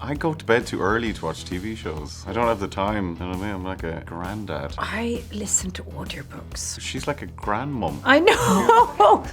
I go to bed too early to watch TV shows. I don't have the time. You know what I mean? I'm like a granddad. I listen to audiobooks. She's like a grandmom. I know!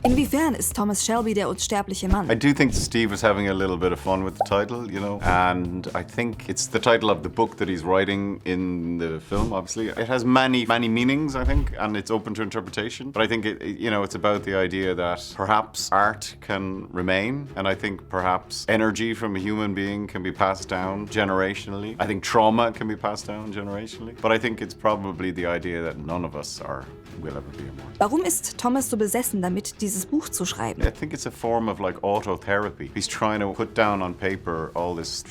Inwiefern ist Thomas Shelby der unsterbliche Mann? I do think Steve was having a little bit of fun with the title, you know, and I think it's the title of the book that he's writing in the film, obviously. It has many meanings, I think, and it's open to interpretation. But I think, it's about the idea that perhaps art can remain, and I think perhaps energy from a human being can be passed down generationally. I think trauma can be passed down generationally. But I think it's probably the idea that none of us will ever be immortal. Warum ist Thomas so besessen damit, dieses Buch zu schreiben? I think it's a form of like autotherapy. He's trying to put down on paper all this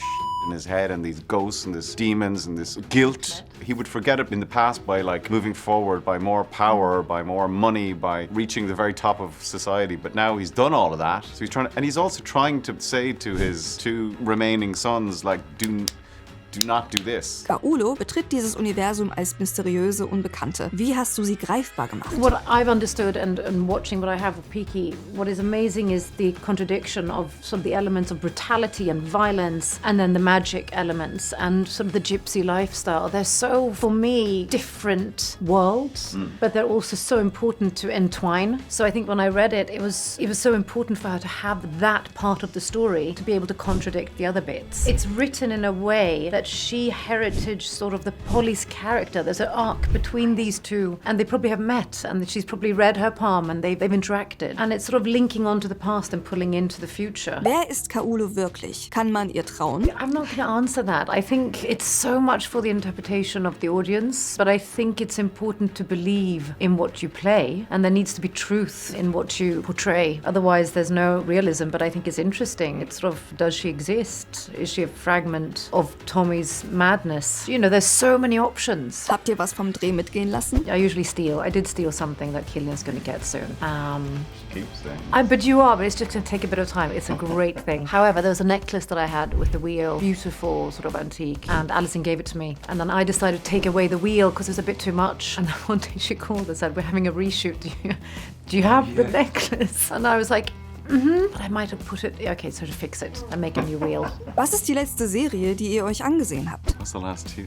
in his head and these ghosts and these demons and this guilt. He would forget it in the past by like moving forward, by more power, by more money, by reaching the very top of society. But now he's done all of that. So he's also trying to say to his two remaining sons, like, do not do this. Kaulo betritt dieses Universum als mysteriöse Unbekannte. Wie hast du sie greifbar gemacht? What I've understood and watching what I have of Peaky, what is amazing is the contradiction of sort of the elements of brutality and violence and then the magic elements and sort of the gypsy lifestyle. They're so, for me, different worlds, but they're also so important to entwine. So I think when I read it, it was so important for her to have that part of the story to be able to contradict the other bits. It's written in a way that she heritage sort of the Polly's character. There's an arc between these two, and they probably have met, and she's probably read her palm, and they've interacted. And it's sort of linking onto the past and pulling into the future. Wer ist Kaulo wirklich? Kann man ihr trauen? I'm not going to answer that. I think it's so much for the interpretation of the audience, but I think it's important to believe in what you play, and there needs to be truth in what you portray. Otherwise, there's no realism, but I think it's interesting. It's sort of, does she exist? Is she a fragment of Tommy's madness? You know, there's so many options. Habt ihr was vom Dreh mitgehen lassen? I usually steal. I did steal something that Cillian's going to get soon. Keep saying. But it's just going to take a bit of time. It's a great thing. However, there was a necklace that I had with the wheel, beautiful, sort of antique, and Alison gave it to me. And then I decided to take away the wheel because it was a bit too much. And then one day she called and said, we're having a reshoot. Do you have the necklace? And I was like, but I might have put it, okay, so to fix it and make a new wheel. Was ist die letzte Serie, die ihr euch angesehen habt? What's the last two?